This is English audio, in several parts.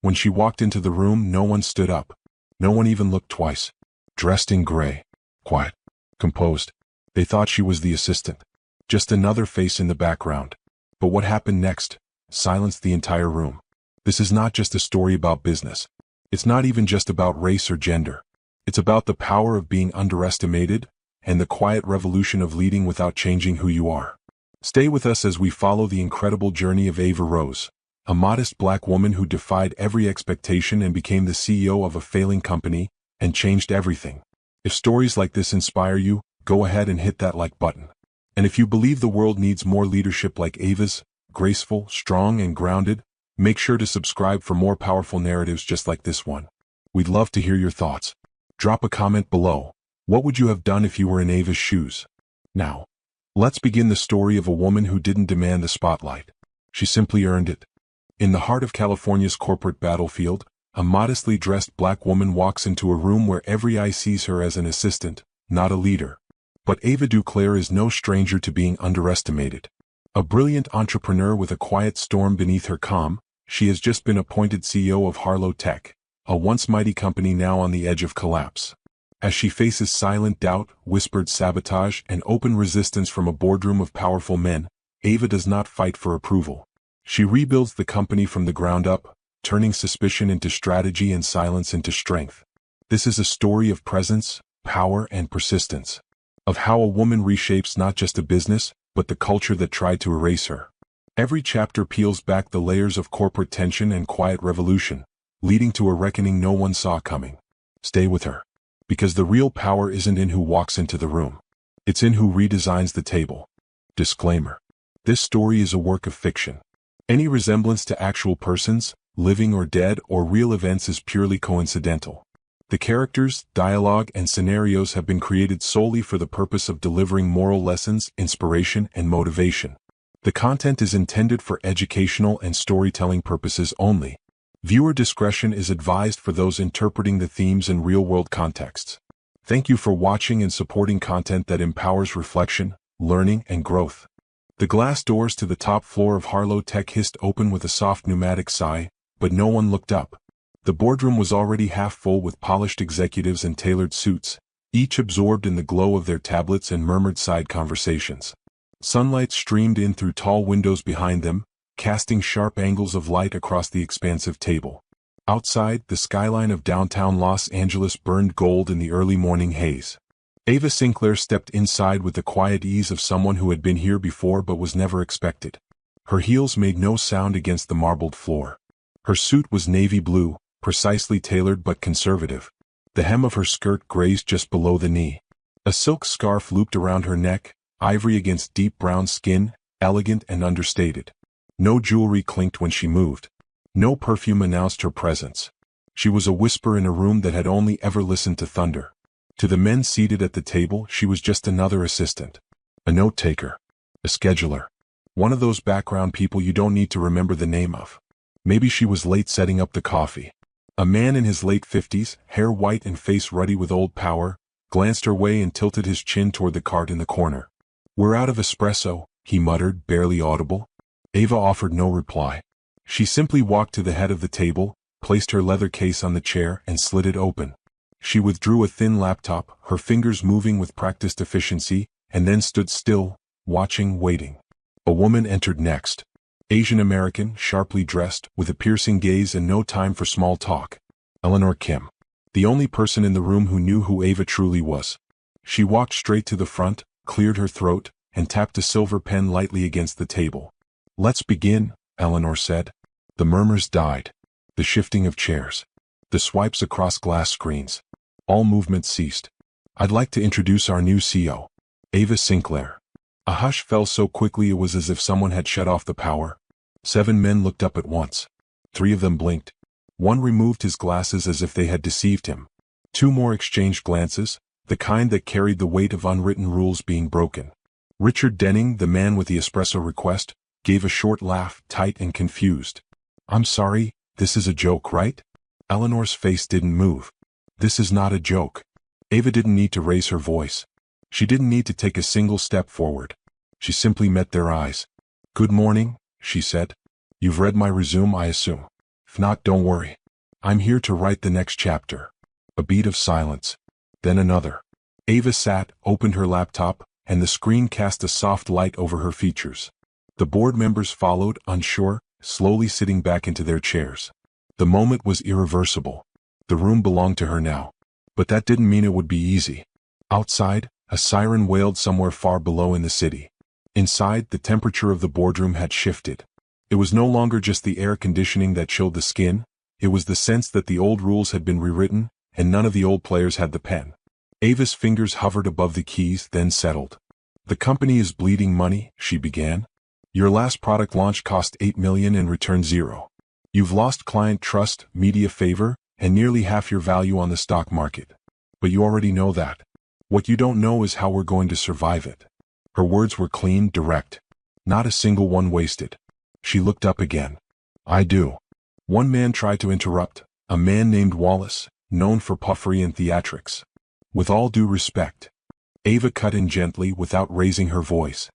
When she walked into the room, no one stood up. No one even looked twice. Dressed in gray. Quiet. Composed. They thought she was the assistant. Just another face in the background. But what happened next silenced the entire room. This is not just a story about business. It's not even just about race or gender. It's about the power of being underestimated and the quiet revolution of leading without changing who you are. Stay with us as we follow the incredible journey of Ava Rose, a modest black woman who defied every expectation and became the CEO of a failing company and changed everything. If stories like this inspire you, go ahead and hit that like button. And if you believe the world needs more leadership like Ava's, graceful, strong, and grounded, make sure to subscribe for more powerful narratives just like this one. We'd love to hear your thoughts. Drop a comment below. What would you have done if you were in Ava's shoes? Now, let's begin the story of a woman who didn't demand the spotlight. She simply earned it. In the heart of California's corporate battlefield, a modestly dressed black woman walks into a room where every eye sees her as an assistant, not a leader. But Ava Duclair is no stranger to being underestimated. A brilliant entrepreneur with a quiet storm beneath her calm, she has just been appointed CEO of Harlow Tech, a once mighty company now on the edge of collapse. As she faces silent doubt, whispered sabotage, and open resistance from a boardroom of powerful men, Ava does not fight for approval. She rebuilds the company from the ground up, turning suspicion into strategy and silence into strength. This is a story of presence, power, and persistence. Of how a woman reshapes not just a business, but the culture that tried to erase her. Every chapter peels back the layers of corporate tension and quiet revolution, leading to a reckoning no one saw coming. Stay with her. Because the real power isn't in who walks into the room. It's in who redesigns the table. Disclaimer. This story is a work of fiction. Any resemblance to actual persons, living or dead, or real events is purely coincidental. The characters, dialogue, and scenarios have been created solely for the purpose of delivering moral lessons, inspiration, and motivation. The content is intended for educational and storytelling purposes only. Viewer discretion is advised for those interpreting the themes in real-world contexts. Thank you for watching and supporting content that empowers reflection, learning, and growth. The glass doors to the top floor of Harlow Tech hissed open with a soft pneumatic sigh, but no one looked up. The boardroom was already half full with polished executives in tailored suits, each absorbed in the glow of their tablets and murmured side conversations. Sunlight streamed in through tall windows behind them, casting sharp angles of light across the expansive table. Outside, the skyline of downtown Los Angeles burned gold in the early morning haze. Ava Duclair stepped inside with the quiet ease of someone who had been here before but was never expected. Her heels made no sound against the marbled floor. Her suit was navy blue, precisely tailored but conservative. The hem of her skirt grazed just below the knee. A silk scarf looped around her neck, ivory against deep brown skin, elegant and understated. No jewelry clinked when she moved. No perfume announced her presence. She was a whisper in a room that had only ever listened to thunder. To the men seated at the table, she was just another assistant. A note-taker. A scheduler. One of those background people you don't need to remember the name of. Maybe she was late setting up the coffee. A man in his late 50s, hair white and face ruddy with old power, glanced her way and tilted his chin toward the cart in the corner. "We're out of espresso," he muttered, barely audible. Ava offered no reply. She simply walked to the head of the table, placed her leather case on the chair, and slid it open. She withdrew a thin laptop, her fingers moving with practiced efficiency, and then stood still, watching, waiting. A woman entered next. Asian American, sharply dressed, with a piercing gaze and no time for small talk. Eleanor Kim. The only person in the room who knew who Ava truly was. She walked straight to the front, cleared her throat, and tapped a silver pen lightly against the table. "Let's begin," Eleanor said. The murmurs died. The shifting of chairs. The swipes across glass screens. All movement ceased. "I'd like to introduce our new CEO, Ava Duclair." A hush fell so quickly it was as if someone had shut off the power. 7 men looked up at once. 3 of them blinked. 1 removed his glasses as if they had deceived him. 2 more exchanged glances, the kind that carried the weight of unwritten rules being broken. Richard Denning, the man with the espresso request, gave a short laugh, tight and confused. "I'm sorry, this is a joke, right?" Eleanor's face didn't move. "This is not a joke." Ava didn't need to raise her voice. She didn't need to take a single step forward. She simply met their eyes. "Good morning," she said. "You've read my resume, I assume." If not, don't worry. I'm here to write the next chapter. A beat of silence. Then another. Ava sat, opened her laptop, and the screen cast a soft light over her features. The board members followed, unsure, slowly sitting back into their chairs. The moment was irreversible. The room belonged to her now. But that didn't mean it would be easy. Outside, a siren wailed somewhere far below in the city. Inside, the temperature of the boardroom had shifted. It was no longer just the air conditioning that chilled the skin, it was the sense that the old rules had been rewritten, and none of the old players had the pen. Ava's fingers hovered above the keys, then settled. The company is bleeding money, she began. Your last product launch cost $8 million and returned $0. You've lost client trust, media favor, and nearly half your value on the stock market. But you already know that. What you don't know is how we're going to survive it. Her words were clean, direct. Not a single one wasted. She looked up again. I do. One man tried to interrupt, a man named Wallace, known for puffery and theatrics. With all due respect. Ava cut in gently without raising her voice.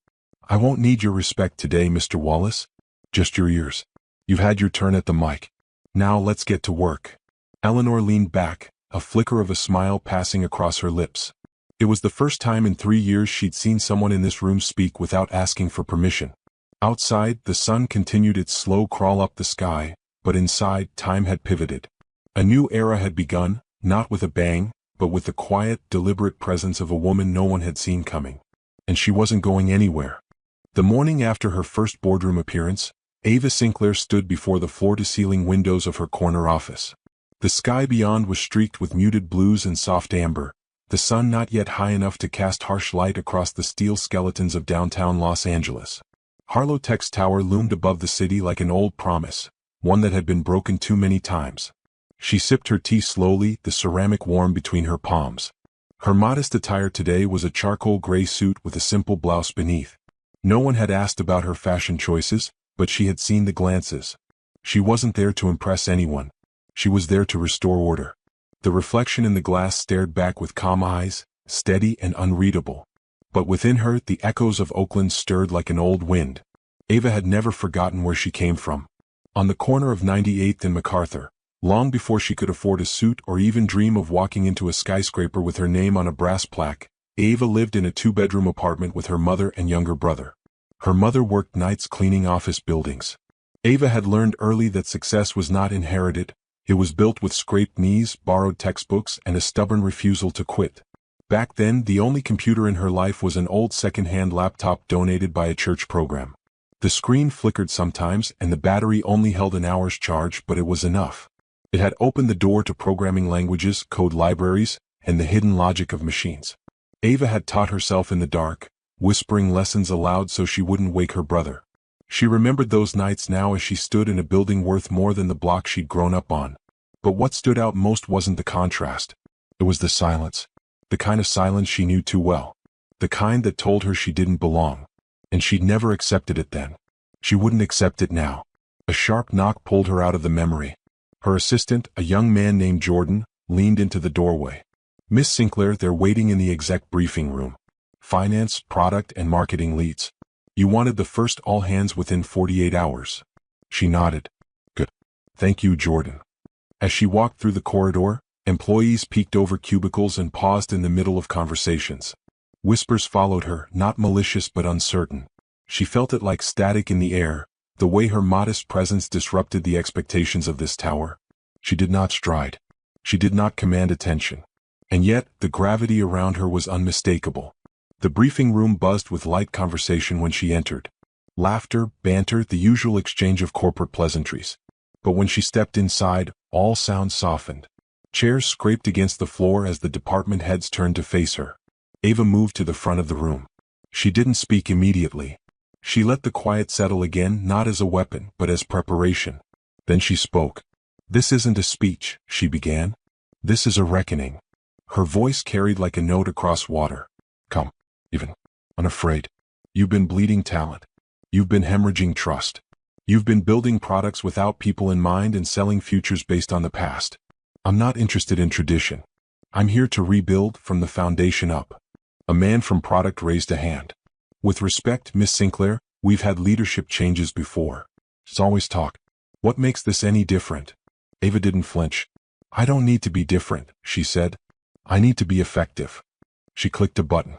I won't need your respect today, Mr. Wallace. Just your ears. You've had your turn at the mic. Now let's get to work. Eleanor leaned back, a flicker of a smile passing across her lips. It was the first time in 3 years she'd seen someone in this room speak without asking for permission. Outside, the sun continued its slow crawl up the sky, but inside, time had pivoted. A new era had begun, not with a bang, but with the quiet, deliberate presence of a woman no one had seen coming. And she wasn't going anywhere. The morning after her first boardroom appearance, Ava Sinclair stood before the floor-to-ceiling windows of her corner office. The sky beyond was streaked with muted blues and soft amber, the sun not yet high enough to cast harsh light across the steel skeletons of downtown Los Angeles. Harlow Tech's tower loomed above the city like an old promise, one that had been broken too many times. She sipped her tea slowly, the ceramic warm between her palms. Her modest attire today was a charcoal gray suit with a simple blouse beneath. No one had asked about her fashion choices, but she had seen the glances. She wasn't there to impress anyone. She was there to restore order. The reflection in the glass stared back with calm eyes, steady and unreadable. But within her, the echoes of Oakland stirred like an old wind. Ava had never forgotten where she came from. On the corner of 98th and MacArthur, long before she could afford a suit or even dream of walking into a skyscraper with her name on a brass plaque, Ava lived in a 2-bedroom apartment with her mother and younger brother. Her mother worked nights cleaning office buildings. Ava had learned early that success was not inherited, it was built with scraped knees, borrowed textbooks, and a stubborn refusal to quit. Back then, the only computer in her life was an old second-hand laptop donated by a church program. The screen flickered sometimes, and the battery only held an hour's charge, but it was enough. It had opened the door to programming languages, code libraries, and the hidden logic of machines. Ava had taught herself in the dark, whispering lessons aloud so she wouldn't wake her brother. She remembered those nights now as she stood in a building worth more than the block she'd grown up on. But what stood out most wasn't the contrast. It was the silence. The kind of silence she knew too well. The kind that told her she didn't belong. And she'd never accepted it then. She wouldn't accept it now. A sharp knock pulled her out of the memory. Her assistant, a young man named Jordan, leaned into the doorway. Miss Sinclair, they're waiting in the exec briefing room. Finance, product, and marketing leads. You wanted the first all hands within 48 hours. She nodded. Good. Thank you, Jordan. As she walked through the corridor, employees peeked over cubicles and paused in the middle of conversations. Whispers followed her, not malicious but uncertain. She felt it like static in the air, the way her modest presence disrupted the expectations of this tower. She did not stride. She did not command attention. And yet, the gravity around her was unmistakable. The briefing room buzzed with light conversation when she entered. Laughter, banter, the usual exchange of corporate pleasantries. But when she stepped inside, all sounds softened. Chairs scraped against the floor as the department heads turned to face her. Ava moved to the front of the room. She didn't speak immediately. She let the quiet settle again, not as a weapon, but as preparation. Then she spoke. This isn't a speech, she began. This is a reckoning. Her voice carried like a note across water. Come. Even. Unafraid. You've been bleeding talent. You've been hemorrhaging trust. You've been building products without people in mind and selling futures based on the past. I'm not interested in tradition. I'm here to rebuild from the foundation up. A man from product raised a hand. With respect, Miss Sinclair, we've had leadership changes before. It's always talk. What makes this any different? Ava didn't flinch. I don't need to be different, she said. I need to be effective. She clicked a button.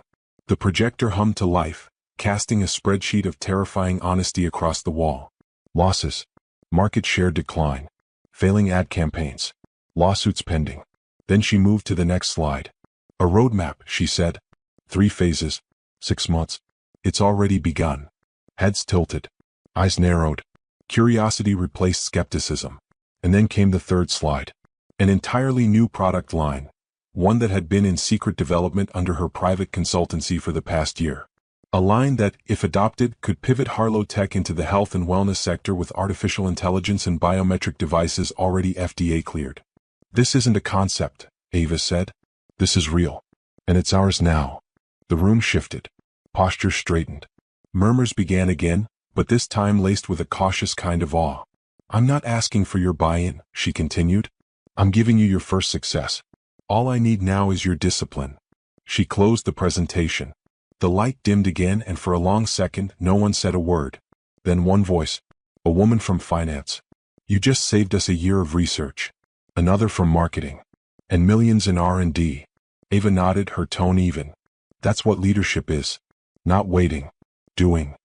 The projector hummed to life, casting a spreadsheet of terrifying honesty across the wall. Losses. Market share decline. Failing ad campaigns. Lawsuits pending. Then she moved to the next slide. A roadmap, she said. 3 phases. 6 months. It's already begun. Heads tilted. Eyes narrowed. Curiosity replaced skepticism. And then came the third slide. An entirely new product line. One that had been in secret development under her private consultancy for the past year. A line that, if adopted, could pivot Harlow Tech into the health and wellness sector with artificial intelligence and biometric devices already FDA cleared. This isn't a concept, Ava said. This is real. And it's ours now. The room shifted. Posture straightened. Murmurs began again, but this time laced with a cautious kind of awe. I'm not asking for your buy-in, she continued. I'm giving you your first success. All I need now is your discipline. She closed the presentation. The light dimmed again, and for a long second no one said a word. Then one voice. A woman from finance. You just saved us a year of research. Another from marketing. And millions in R&D. Ava nodded, her tone even. That's what leadership is. Not waiting. Doing.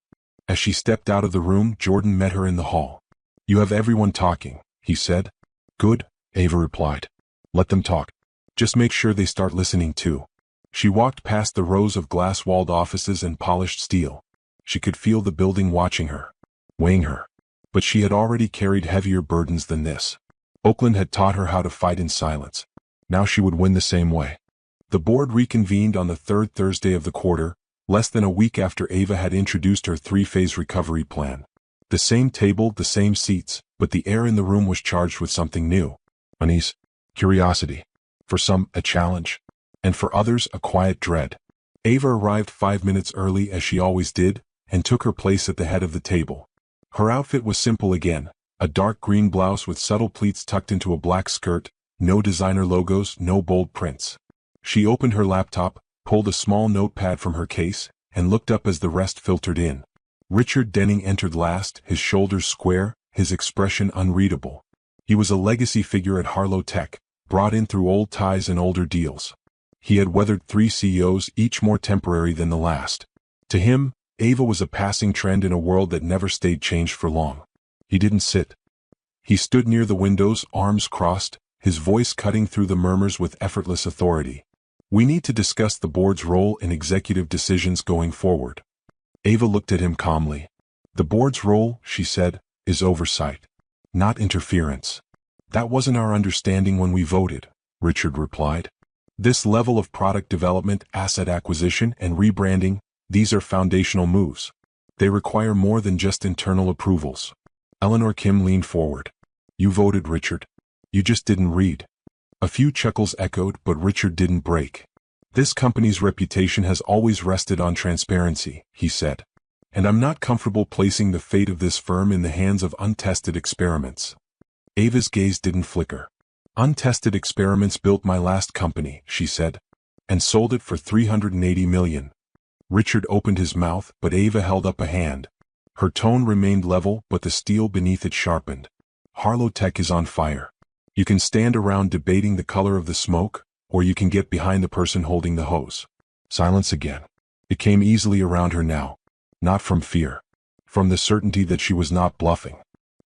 As she stepped out of the room, Jordan met her in the hall. You have everyone talking, he said. Good, Ava replied. Let them talk. Just make sure they start listening too. She walked past the rows of glass-walled offices and polished steel. She could feel the building watching her, weighing her. But she had already carried heavier burdens than this. Oakland had taught her how to fight in silence. Now she would win the same way. The board reconvened on the third Thursday of the quarter, less than a week after Ava had introduced her 3-phase recovery plan. The same table, the same seats, but the air in the room was charged with something new. Unease, curiosity. For some, a challenge. And for others, a quiet dread. Ava arrived 5 minutes early, as she always did, and took her place at the head of the table. Her outfit was simple again, a dark green blouse with subtle pleats tucked into a black skirt, no designer logos, no bold prints. She opened her laptop, pulled a small notepad from her case, and looked up as the rest filtered in. Richard Denning entered last, his shoulders square, his expression unreadable. He was a legacy figure at Harlow Tech, brought in through old ties and older deals. He had weathered 3 CEOs, each more temporary than the last. To him, Ava was a passing trend in a world that never stayed changed for long. He didn't sit. He stood near the windows, arms crossed, his voice cutting through the murmurs with effortless authority. We need to discuss the board's role in executive decisions going forward. Ava looked at him calmly. The board's role, she said, is oversight, not interference. That wasn't our understanding when we voted, Richard replied. This level of product development, asset acquisition, and rebranding, these are foundational moves. They require more than just internal approvals. Eleanor Kim leaned forward. You voted, Richard. You just didn't read. A few chuckles echoed, but Richard didn't break. This company's reputation has always rested on transparency, he said. And I'm not comfortable placing the fate of this firm in the hands of untested experiments. Ava's gaze didn't flicker. Untested experiments built my last company, she said, and sold it for $380 million. Richard opened his mouth, but Ava held up a hand. Her tone remained level, but the steel beneath it sharpened. Harlow Tech is on fire. You can stand around debating the color of the smoke, or you can get behind the person holding the hose. Silence again. It came easily around her now. Not from fear. From the certainty that she was not bluffing.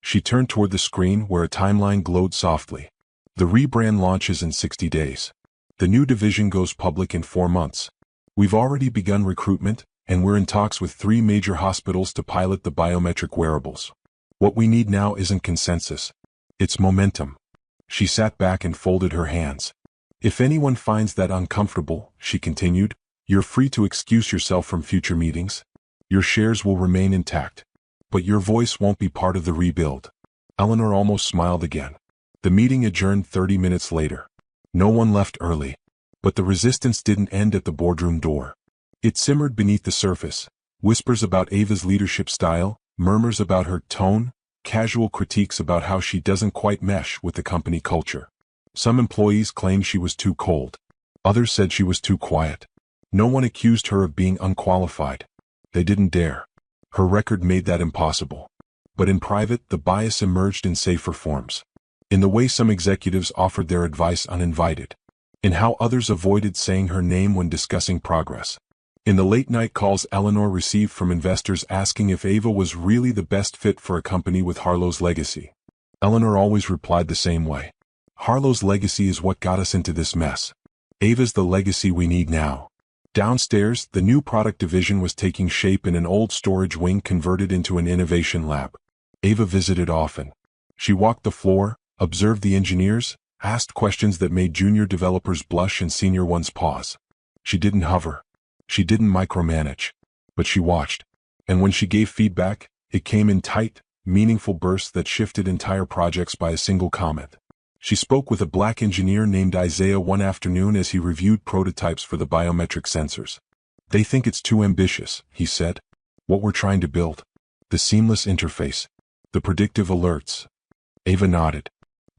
She turned toward the screen where a timeline glowed softly. The rebrand launches in 60 days. The new division goes public in 4 months. We've already begun recruitment, and we're in talks with 3 major hospitals to pilot the biometric wearables. What we need now isn't consensus. It's momentum. She sat back and folded her hands. If anyone finds that uncomfortable, she continued, you're free to excuse yourself from future meetings. Your shares will remain intact. But your voice won't be part of the rebuild. Eleanor almost smiled again. The meeting adjourned 30 minutes later. No one left early. But the resistance didn't end at the boardroom door. It simmered beneath the surface. Whispers about Ava's leadership style, murmurs about her tone, casual critiques about how she doesn't quite mesh with the company culture. Some employees claimed she was too cold. Others said she was too quiet. No one accused her of being unqualified. They didn't dare. Her record made that impossible. But in private, the bias emerged in safer forms. In the way some executives offered their advice uninvited. In how others avoided saying her name when discussing progress. In the late-night calls Eleanor received from investors asking if Ava was really the best fit for a company with Harlow's legacy. Eleanor always replied the same way. Harlow's legacy is what got us into this mess. Ava's the legacy we need now. Downstairs, the new product division was taking shape in an old storage wing converted into an innovation lab. Ava visited often. She walked the floor, observed the engineers, asked questions that made junior developers blush and senior ones pause. She didn't hover. She didn't micromanage. But she watched. And when she gave feedback, it came in tight, meaningful bursts that shifted entire projects by a single comment. She spoke with a black engineer named Isaiah one afternoon as he reviewed prototypes for the biometric sensors. They think it's too ambitious, he said. What we're trying to build. The seamless interface. The predictive alerts. Ava nodded.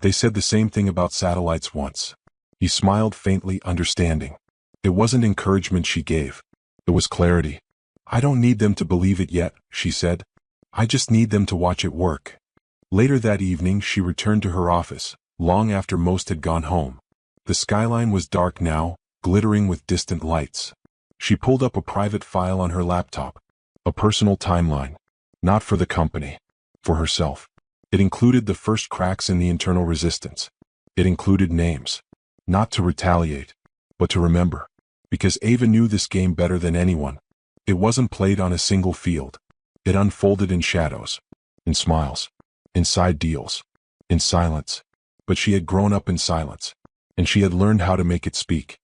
They said the same thing about satellites once. He smiled faintly, understanding. It wasn't encouragement she gave. It was clarity. I don't need them to believe it yet, she said. I just need them to watch it work. Later that evening she returned to her office, long after most had gone home. The skyline was dark now, glittering with distant lights. She pulled up a private file on her laptop. A personal timeline. Not for the company. For herself. It included the first cracks in the internal resistance. It included names. Not to retaliate, but to remember. Because Ava knew this game better than anyone. It wasn't played on a single field. It unfolded in shadows. In smiles. Inside deals. In silence. But she had grown up in silence. And she had learned how to make it speak.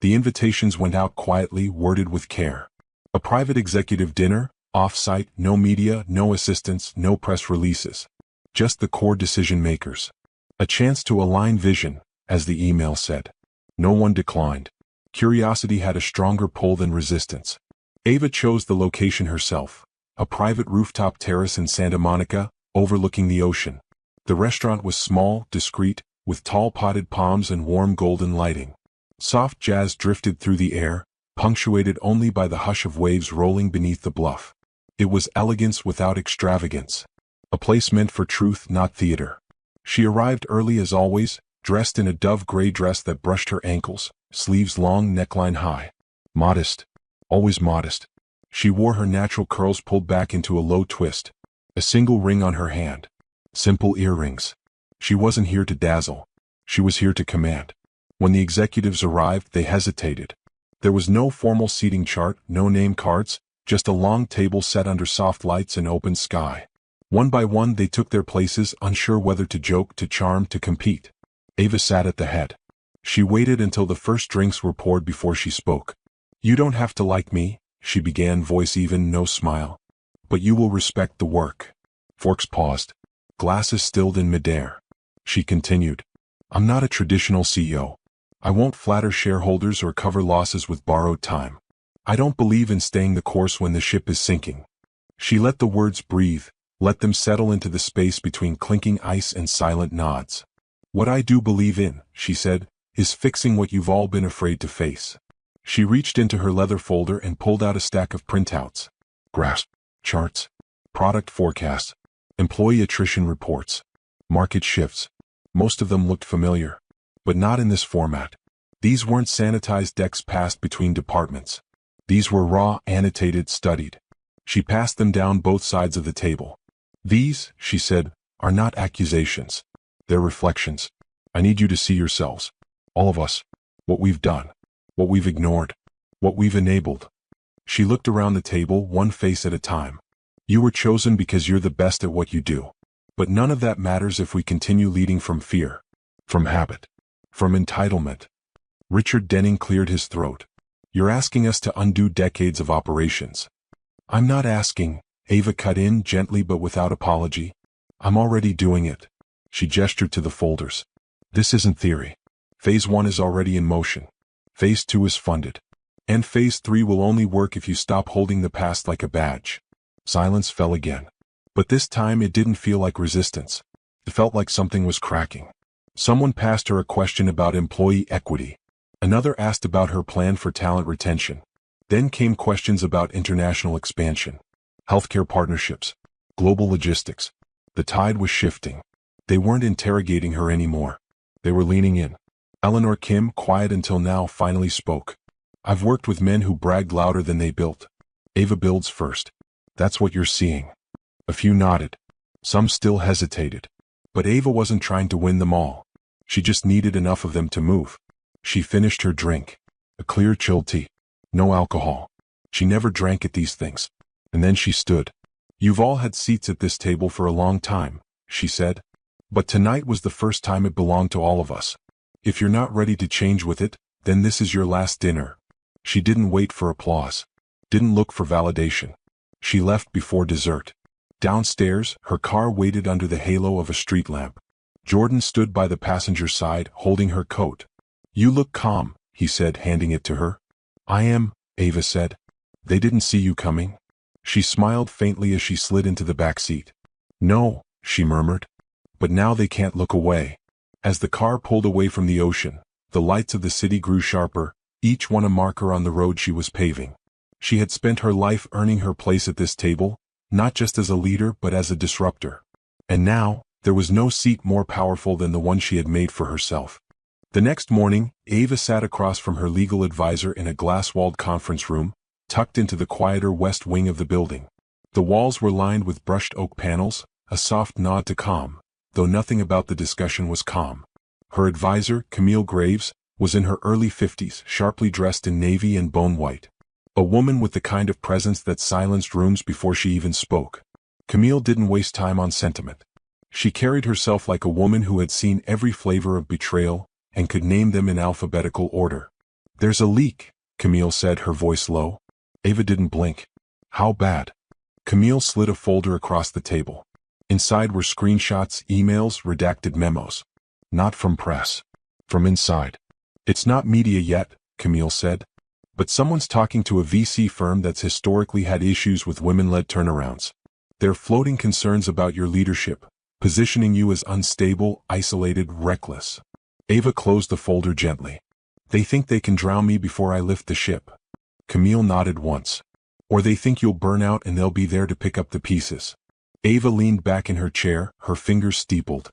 The invitations went out quietly, worded with care. A private executive dinner, off-site, no media, no assistants, no press releases. Just the core decision makers. A chance to align vision, as the email said. No one declined. Curiosity had a stronger pull than resistance. Ava chose the location herself. A private rooftop terrace in Santa Monica, overlooking the ocean. The restaurant was small, discreet, with tall potted palms and warm golden lighting. Soft jazz drifted through the air, punctuated only by the hush of waves rolling beneath the bluff. It was elegance without extravagance. A place meant for truth, not theater. She arrived early as always, dressed in a dove gray dress that brushed her ankles, sleeves long, neckline high. Modest. Always modest. She wore her natural curls pulled back into a low twist. A single ring on her hand. Simple earrings. She wasn't here to dazzle. She was here to command. When the executives arrived, they hesitated. There was no formal seating chart, no name cards, just a long table set under soft lights and open sky. One by one they took their places, unsure whether to joke, to charm, to compete. Ava sat at the head. She waited until the first drinks were poured before she spoke. You don't have to like me, she began, voice even, no smile. But you will respect the work. Forks paused. Glasses stilled in midair. She continued. I'm not a traditional CEO. I won't flatter shareholders or cover losses with borrowed time. I don't believe in staying the course when the ship is sinking. She let the words breathe, let them settle into the space between clinking ice and silent nods. What I do believe in, she said, is fixing what you've all been afraid to face. She reached into her leather folder and pulled out a stack of printouts. Graphs, charts, product forecasts, employee attrition reports, market shifts. Most of them looked familiar. But not in this format. These weren't sanitized decks passed between departments. These were raw, annotated, studied. She passed them down both sides of the table. These, she said, are not accusations. They're reflections. I need you to see yourselves. All of us. What we've done. What we've ignored. What we've enabled. She looked around the table, one face at a time. You were chosen because you're the best at what you do. But none of that matters if we continue leading from fear. From habit. From entitlement. Richard Denning cleared his throat. You're asking us to undo decades of operations. I'm not asking, Ava cut in gently but without apology. I'm already doing it. She gestured to the folders. This isn't theory. Phase 1 is already in motion. Phase 2 is funded. And Phase 3 will only work if you stop holding the past like a badge. Silence fell again. But this time it didn't feel like resistance. It felt like something was cracking. Someone passed her a question about employee equity. Another asked about her plan for talent retention. Then came questions about international expansion, healthcare partnerships, global logistics. The tide was shifting. They weren't interrogating her anymore. They were leaning in. Eleanor Kim, quiet until now, finally spoke. I've worked with men who bragged louder than they built. Ava builds first. That's what you're seeing. A few nodded. Some still hesitated. But Ava wasn't trying to win them all. She just needed enough of them to move. She finished her drink. A clear, chilled tea. No alcohol. She never drank at these things. And then she stood. You've all had seats at this table for a long time, she said. But tonight was the first time it belonged to all of us. If you're not ready to change with it, then this is your last dinner. She didn't wait for applause. Didn't look for validation. She left before dessert. Downstairs, her car waited under the halo of a street lamp. Jordan stood by the passenger side, holding her coat. You look calm, he said, handing it to her. I am, Ava said. They didn't see you coming? She smiled faintly as she slid into the back seat. No, she murmured. But now they can't look away. As the car pulled away from the ocean, the lights of the city grew sharper, each one a marker on the road she was paving. She had spent her life earning her place at this table, not just as a leader but as a disruptor. And now, there was no seat more powerful than the one she had made for herself. The next morning, Ava sat across from her legal advisor in a glass-walled conference room, tucked into the quieter west wing of the building. The walls were lined with brushed oak panels, a soft nod to calm, though nothing about the discussion was calm. Her advisor, Camille Graves, was in her early 50s, sharply dressed in navy and bone white. A woman with the kind of presence that silenced rooms before she even spoke. Camille didn't waste time on sentiment. She carried herself like a woman who had seen every flavor of betrayal and could name them in alphabetical order. There's a leak, Camille said, her voice low. Ava didn't blink. How bad? Camille slid a folder across the table. Inside were screenshots, emails, redacted memos. Not from press. From inside. It's not media yet, Camille said. But someone's talking to a VC firm that's historically had issues with women-led turnarounds. They're floating concerns about your leadership, positioning you as unstable, isolated, reckless. Ava closed the folder gently. They think they can drown me before I lift the ship. Camille nodded once. Or they think you'll burn out and they'll be there to pick up the pieces. Ava leaned back in her chair, her fingers steepled.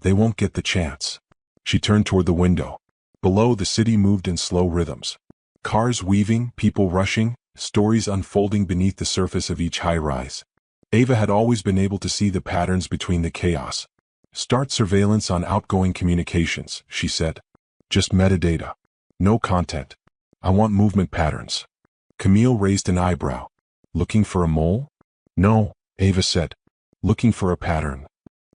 They won't get the chance. She turned toward the window. Below, the city moved in slow rhythms. Cars weaving, people rushing, stories unfolding beneath the surface of each high-rise. Ava had always been able to see the patterns between the chaos. Start surveillance on outgoing communications, she said. Just metadata. No content. I want movement patterns. Camille raised an eyebrow. Looking for a mole? No, Ava said. Looking for a pattern.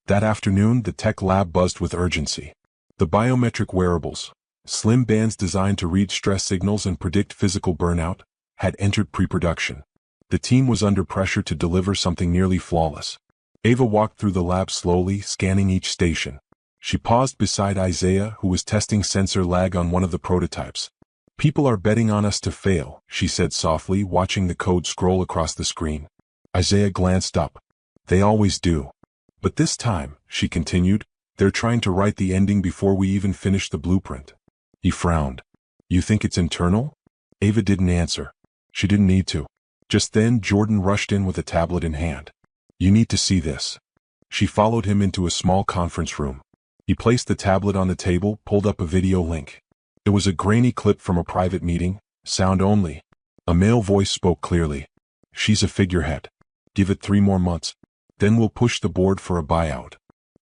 That afternoon, the tech lab buzzed with urgency. The biometric wearables, slim bands designed to read stress signals and predict physical burnout, had entered pre-production. The team was under pressure to deliver something nearly flawless. Ava walked through the lab slowly, scanning each station. She paused beside Isaiah, who was testing sensor lag on one of the prototypes. People are betting on us to fail, she said softly, watching the code scroll across the screen. Isaiah glanced up. They always do. But this time, she continued, they're trying to write the ending before we even finish the blueprint. He frowned. You think it's internal? Ava didn't answer. She didn't need to. Just then, Jordan rushed in with a tablet in hand. You need to see this. She followed him into a small conference room. He placed the tablet on the table, pulled up a video link. It was a grainy clip from a private meeting, sound only. A male voice spoke clearly. She's a figurehead. Give it 3 more months. Then we'll push the board for a buyout.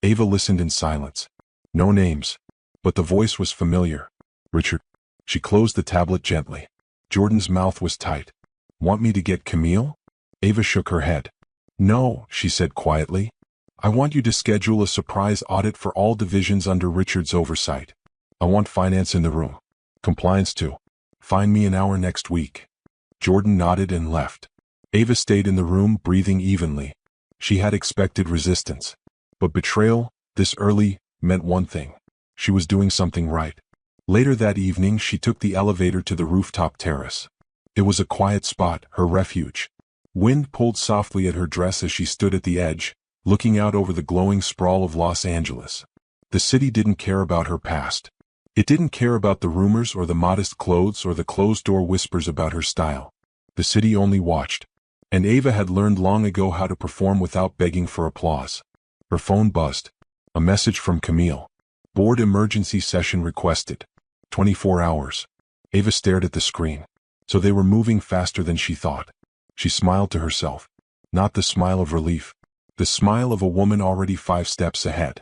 Ava listened in silence. No names. But the voice was familiar. Richard. She closed the tablet gently. Jordan's mouth was tight. Want me to get Camille? Ava shook her head. No, she said quietly. I want you to schedule a surprise audit for all divisions under Richard's oversight. I want finance in the room. Compliance too. Find me an hour next week. Jordan nodded and left. Ava stayed in the room, breathing evenly. She had expected resistance. But betrayal, this early, meant one thing. She was doing something right. Later that evening, she took the elevator to the rooftop terrace. It was a quiet spot, her refuge. Wind pulled softly at her dress as she stood at the edge, looking out over the glowing sprawl of Los Angeles. The city didn't care about her past. It didn't care about the rumors or the modest clothes or the closed-door whispers about her style. The city only watched. And Ava had learned long ago how to perform without begging for applause. Her phone buzzed. A message from Camille. Board emergency session requested. 24 hours. Ava stared at the screen. So they were moving faster than she thought. She smiled to herself. Not the smile of relief. The smile of a woman already 5 steps ahead.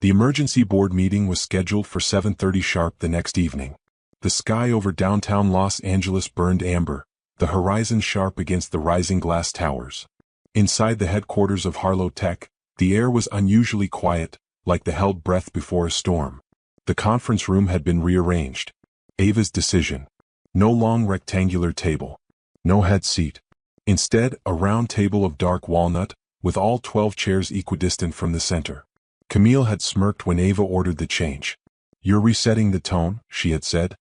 The emergency board meeting was scheduled for 7:30 sharp the next evening. The sky over downtown Los Angeles burned amber, the horizon sharp against the rising glass towers. Inside the headquarters of Harlow Tech, the air was unusually quiet, like the held breath before a storm. The conference room had been rearranged. Ava's decision. No long rectangular table. No head seat. Instead, a round table of dark walnut, with all 12 chairs equidistant from the center. Camille had smirked when Ava ordered the change. "You're resetting the tone," she had said.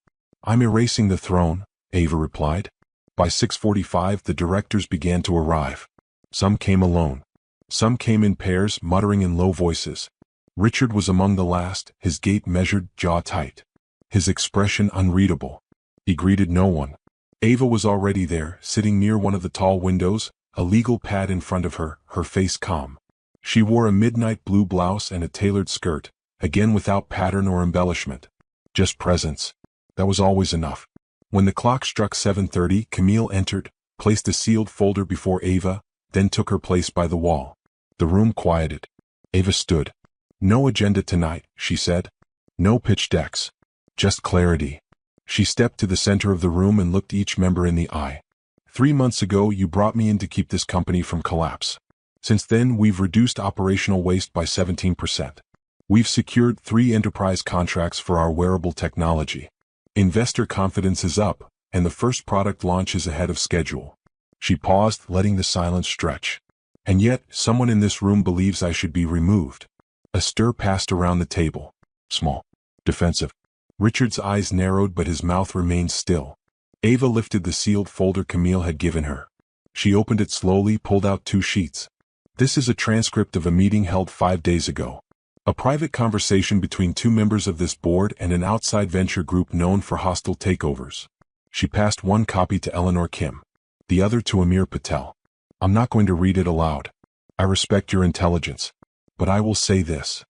"I'm erasing the throne," Ava replied. By 6:45 the directors began to arrive. Some came alone. Some came in pairs, muttering in low voices. Richard was among the last, his gait measured, jaw tight. His expression unreadable. He greeted no one. Ava was already there, sitting near one of the tall windows, a legal pad in front of her, her face calm. She wore a midnight blue blouse and a tailored skirt, again without pattern or embellishment. Just presence. That was always enough. When the clock struck 7:30, Camille entered, placed a sealed folder before Ava, then took her place by the wall. The room quieted. Ava stood. "No agenda tonight," she said. "No pitch decks. Just clarity." She stepped to the center of the room and looked each member in the eye. 3 months ago you brought me in to keep this company from collapse. Since then we've reduced operational waste by 17%. We've secured 3 enterprise contracts for our wearable technology. Investor confidence is up, and the first product launch is ahead of schedule. She paused, letting the silence stretch. And yet, someone in this room believes I should be removed. A stir passed around the table. Small. Defensive. Richard's eyes narrowed but his mouth remained still. Ava lifted the sealed folder Camille had given her. She opened it slowly, pulled out 2 sheets. "This is a transcript of a meeting held 5 days ago. A private conversation between 2 members of this board and an outside venture group known for hostile takeovers." She passed one copy to Eleanor Kim, the other to Amir Patel. "I'm not going to read it aloud. I respect your intelligence. But I will say this."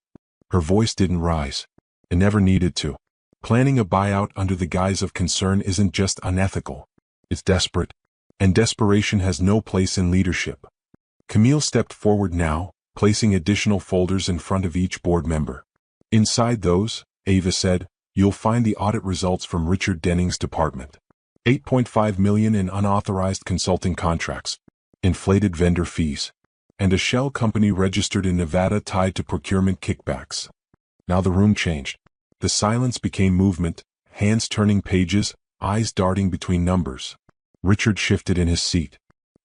Her voice didn't rise. It never needed to. Planning a buyout under the guise of concern isn't just unethical. It's desperate. And desperation has no place in leadership. Camille stepped forward now, placing additional folders in front of each board member. "Inside those," Ava said, "you'll find the audit results from Richard Denning's department. 8.5 million in unauthorized consulting contracts, inflated vendor fees, and a shell company registered in Nevada tied to procurement kickbacks." Now the room changed. The silence became movement, hands turning pages, eyes darting between numbers. Richard shifted in his seat.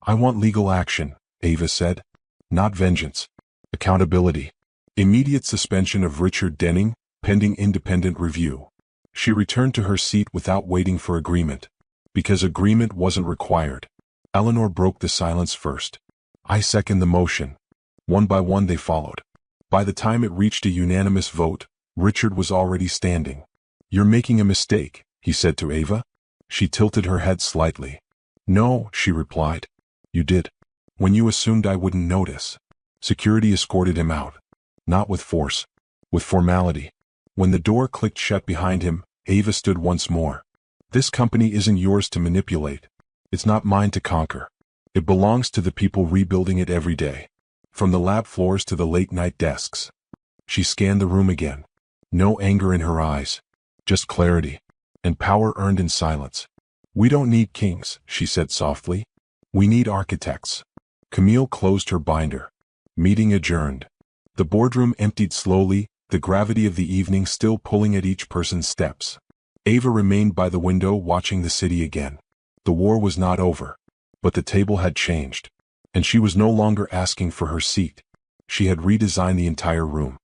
"I want legal action," Ava said. "Not vengeance. Accountability. Immediate suspension of Richard Denning, pending independent review." She returned to her seat without waiting for agreement. Because agreement wasn't required. Eleanor broke the silence first. "I second the motion." One by one they followed. By the time it reached a unanimous vote, Richard was already standing. "You're making a mistake," he said to Ava. She tilted her head slightly. "No," she replied. "You did. When you assumed I wouldn't notice." Security escorted him out. Not with force. With formality. When the door clicked shut behind him, Ava stood once more. "This company isn't yours to manipulate. It's not mine to conquer. It belongs to the people rebuilding it every day. From the lab floors to the late-night desks." She scanned the room again. No anger in her eyes. Just clarity. And power earned in silence. "We don't need kings," she said softly. "We need architects." Camille closed her binder. Meeting adjourned. The boardroom emptied slowly, the gravity of the evening still pulling at each person's steps. Ava remained by the window watching the city again. The war was not over. But the table had changed. And she was no longer asking for her seat. She had redesigned the entire room.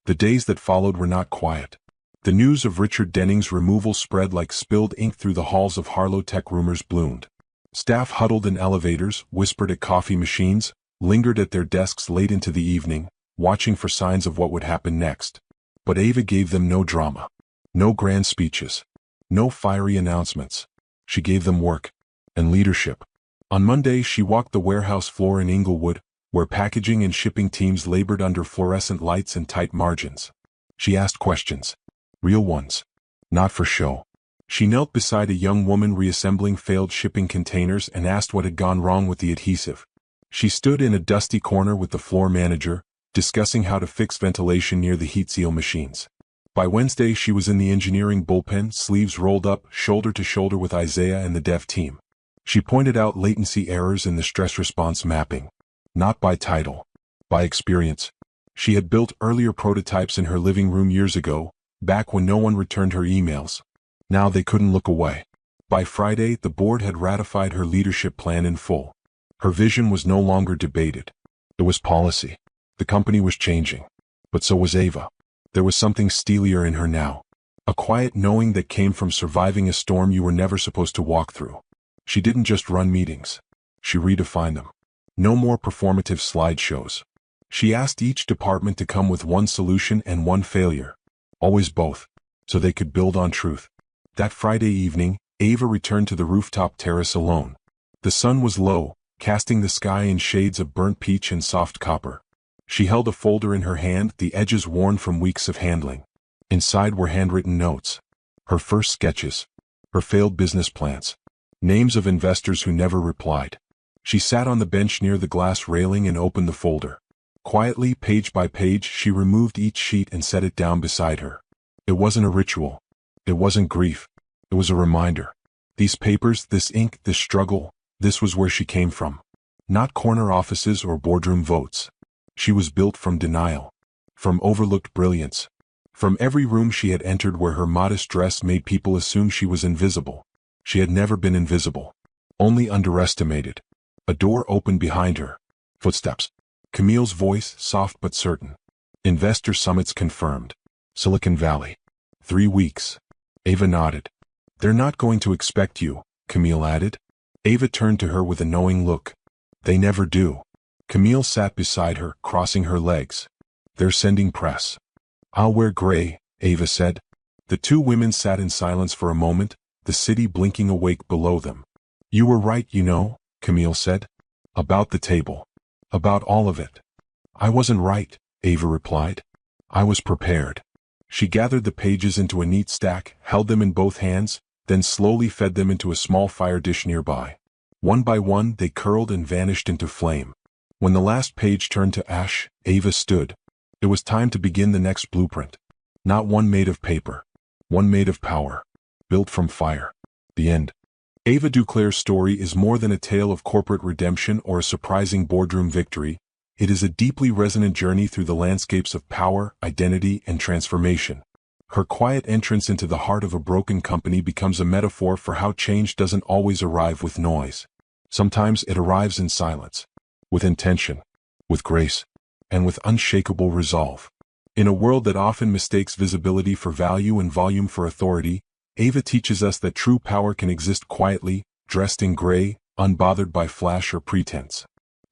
The days that followed were not quiet. The news of Richard Denning's removal spread like spilled ink through the halls of Harlow Tech. Rumors bloomed. Staff huddled in elevators, whispered at coffee machines, lingered at their desks late into the evening, watching for signs of what would happen next. But Ava gave them no drama. No grand speeches. No fiery announcements. She gave them work. And leadership. On Monday she walked the warehouse floor in Inglewood, where packaging and shipping teams labored under fluorescent lights and tight margins. She asked questions. Real ones. Not for show. She knelt beside a young woman reassembling failed shipping containers and asked what had gone wrong with the adhesive. She stood in a dusty corner with the floor manager, discussing how to fix ventilation near the heat seal machines. By Wednesday, she was in the engineering bullpen, sleeves rolled up, shoulder to shoulder with Isaiah and the dev team. She pointed out latency errors in the stress response mapping. Not by title. By experience. She had built earlier prototypes in her living room years ago, back when no one returned her emails. Now they couldn't look away. By Friday, the board had ratified her leadership plan in full. Her vision was no longer debated. It was policy. The company was changing. But so was Ava. There was something steelier in her now. A quiet knowing that came from surviving a storm you were never supposed to walk through. She didn't just run meetings. She redefined them. No more performative slideshows. She asked each department to come with one solution and one failure. Always both. So they could build on truth. That Friday evening, Ava returned to the rooftop terrace alone. The sun was low, casting the sky in shades of burnt peach and soft copper. She held a folder in her hand, the edges worn from weeks of handling. Inside were handwritten notes. Her first sketches. Her failed business plans. Names of investors who never replied. She sat on the bench near the glass railing and opened the folder. Quietly, page by page, she removed each sheet and set it down beside her. It wasn't a ritual. It wasn't grief. It was a reminder. These papers, this ink, this struggle, this was where she came from. Not corner offices or boardroom votes. She was built from denial. From overlooked brilliance. From every room she had entered where her modest dress made people assume she was invisible. She had never been invisible. Only underestimated. A door opened behind her. Footsteps. Camille's voice, soft but certain. Investor summits confirmed. Silicon Valley. 3 weeks. Ava nodded. They're not going to expect you, Camille added. Ava turned to her with a knowing look. They never do. Camille sat beside her, crossing her legs. They're sending press. I'll wear gray, Ava said. The two women sat in silence for a moment, the city blinking awake below them. You were right, you know, Camille said. About the table. About all of it. I wasn't right, Ava replied. I was prepared. She gathered the pages into a neat stack, held them in both hands, then slowly fed them into a small fire dish nearby. One by one, they curled and vanished into flame. When the last page turned to ash, Ava stood. It was time to begin the next blueprint. Not one made of paper. One made of power. Built from fire. The end. Ava Duclair's story is more than a tale of corporate redemption or a surprising boardroom victory. It is a deeply resonant journey through the landscapes of power, identity, and transformation. Her quiet entrance into the heart of a broken company becomes a metaphor for how change doesn't always arrive with noise. Sometimes it arrives in silence. With intention. With grace. And with unshakable resolve. In a world that often mistakes visibility for value and volume for authority, Ava teaches us that true power can exist quietly, dressed in gray, unbothered by flash or pretense.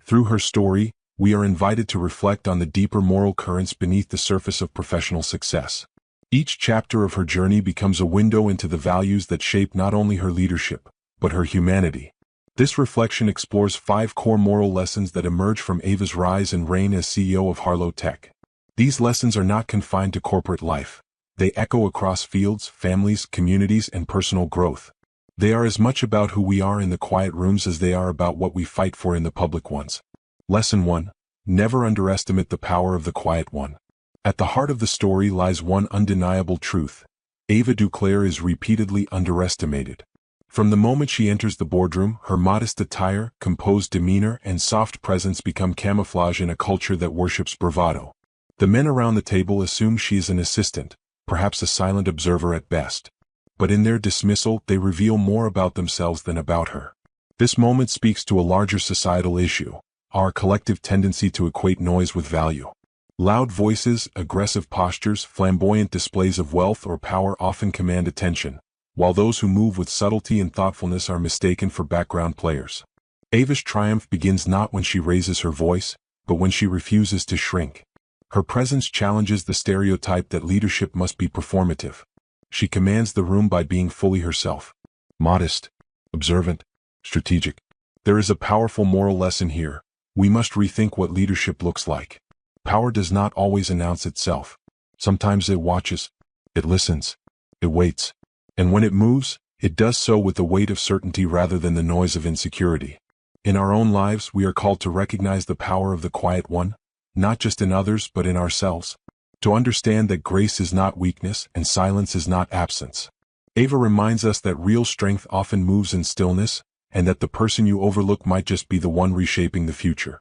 Through her story, we are invited to reflect on the deeper moral currents beneath the surface of professional success. Each chapter of her journey becomes a window into the values that shape not only her leadership, but her humanity. This reflection explores 5 core moral lessons that emerge from Ava's rise and reign as CEO of Harlow Tech. These lessons are not confined to corporate life. They echo across fields, families, communities, and personal growth. They are as much about who we are in the quiet rooms as they are about what we fight for in the public ones. Lesson 1. Never underestimate the power of the quiet one. At the heart of the story lies one undeniable truth. Ava Duclair is repeatedly underestimated. From the moment she enters the boardroom, her modest attire, composed demeanor, and soft presence become camouflage in a culture that worships bravado. The men around the table assume she is an assistant, perhaps a silent observer at best. But in their dismissal, they reveal more about themselves than about her. This moment speaks to a larger societal issue, our collective tendency to equate noise with value. Loud voices, aggressive postures, flamboyant displays of wealth or power often command attention, while those who move with subtlety and thoughtfulness are mistaken for background players. Ava's triumph begins not when she raises her voice, but when she refuses to shrink. Her presence challenges the stereotype that leadership must be performative. She commands the room by being fully herself. Modest, observant, strategic. There is a powerful moral lesson here. we must rethink what leadership looks like. Power does not always announce itself. Sometimes it watches, it listens, it waits. And when it moves, it does so with the weight of certainty rather than the noise of insecurity. In our own lives, we are called to recognize the power of the quiet one, not just in others but in ourselves. To understand that grace is not weakness and silence is not absence. Ava reminds us that real strength often moves in stillness, and that the person you overlook might just be the one reshaping the future.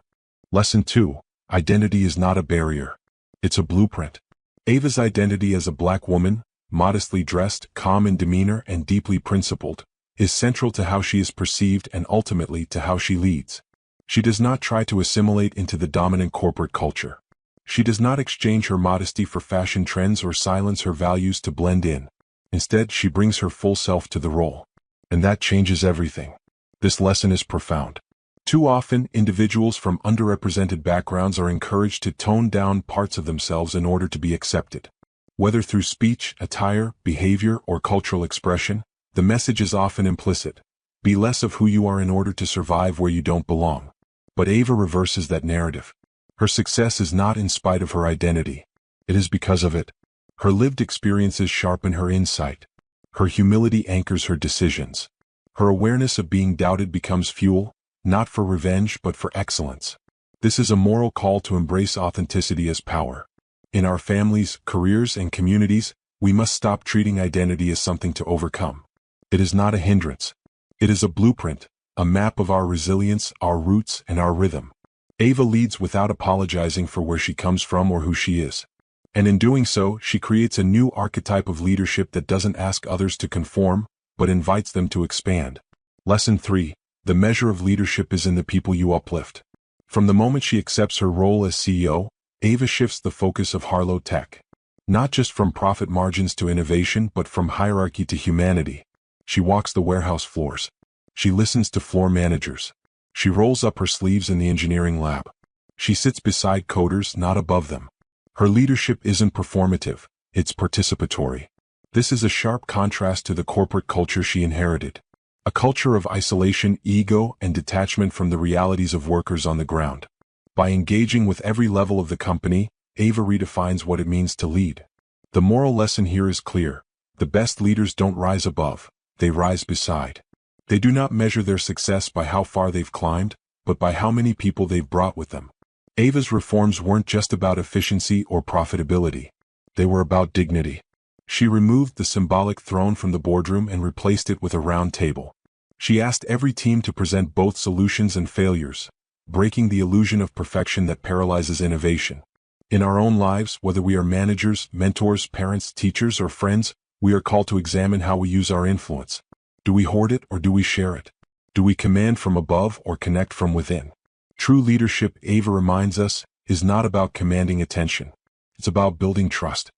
Lesson 2. Identity is not a barrier. It's a blueprint. Ava's identity as a black woman, modestly dressed, calm in demeanor, and deeply principled, is central to how she is perceived and ultimately to how she leads. She does not try to assimilate into the dominant corporate culture. She does not exchange her modesty for fashion trends or silence her values to blend in. Instead, she brings her full self to the role. And that changes everything. This lesson is profound. Too often, individuals from underrepresented backgrounds are encouraged to tone down parts of themselves in order to be accepted. Whether through speech, attire, behavior, or cultural expression, the message is often implicit. Be less of who you are in order to survive where you don't belong. But Ava reverses that narrative. Her success is not in spite of her identity. It is because of it. Her lived experiences sharpen her insight. Her humility anchors her decisions. Her awareness of being doubted becomes fuel, not for revenge but for excellence. This is a moral call to embrace authenticity as power. In our families, careers, and communities, we must stop treating identity as something to overcome. It is not a hindrance. It is a blueprint, a map of our resilience, our roots, and our rhythm. Ava leads without apologizing for where she comes from or who she is. And in doing so, she creates a new archetype of leadership that doesn't ask others to conform, but invites them to expand. Lesson 3. The measure of leadership is in the people you uplift. From the moment she accepts her role as CEO, Ava shifts the focus of Harlow Tech. Not just from profit margins to innovation but from hierarchy to humanity. She walks the warehouse floors. She listens to floor managers. She rolls up her sleeves in the engineering lab. She sits beside coders, not above them. Her leadership isn't performative, it's participatory. This is a sharp contrast to the corporate culture she inherited. A culture of isolation, ego, and detachment from the realities of workers on the ground. By engaging with every level of the company, Ava redefines what it means to lead. The moral lesson here is clear. The best leaders don't rise above, they rise beside. They do not measure their success by how far they've climbed, but by how many people they've brought with them. Ava's reforms weren't just about efficiency or profitability. They were about dignity. She removed the symbolic throne from the boardroom and replaced it with a round table. She asked every team to present both solutions and failures, breaking the illusion of perfection that paralyzes innovation. In our own lives, whether we are managers, mentors, parents, teachers, or friends, we are called to examine how we use our influence. Do we hoard it or do we share it? Do we command from above or connect from within? True leadership, Ava reminds us, is not about commanding attention. It's about building trust.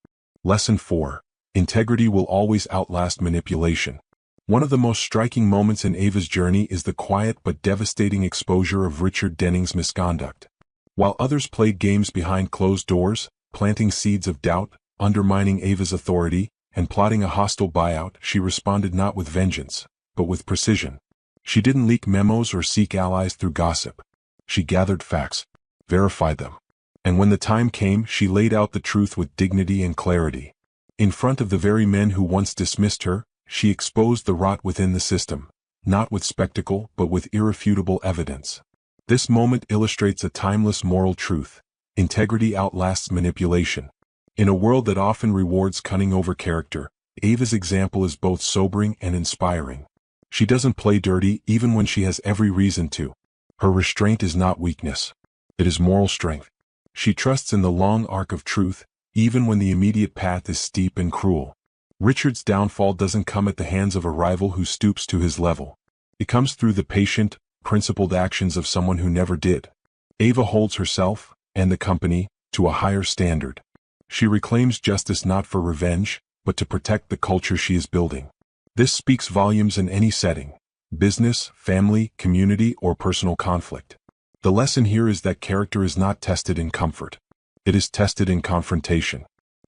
Lesson 4. Integrity will always outlast manipulation. One of the most striking moments in Ava's journey is the quiet but devastating exposure of Richard Denning's misconduct. While others played games behind closed doors, planting seeds of doubt, undermining Ava's authority, and plotting a hostile buyout, she responded not with vengeance, but with precision. She didn't leak memos or seek allies through gossip. She gathered facts, verified them. And when the time came, she laid out the truth with dignity and clarity. In front of the very men who once dismissed her, she exposed the rot within the system, not with spectacle but with irrefutable evidence. This moment illustrates a timeless moral truth. Integrity outlasts manipulation. In a world that often rewards cunning over character, Ava's example is both sobering and inspiring. She doesn't play dirty even when she has every reason to. Her restraint is not weakness. It is moral strength. She trusts in the long arc of truth, even when the immediate path is steep and cruel. Richard's downfall doesn't come at the hands of a rival who stoops to his level. It comes through the patient, principled actions of someone who never did. Ava holds herself, and the company, to a higher standard. She reclaims justice not for revenge, but to protect the culture she is building. This speaks volumes in any setting: business, family, community, or personal conflict. The lesson here is that character is not tested in comfort. It is tested in confrontation.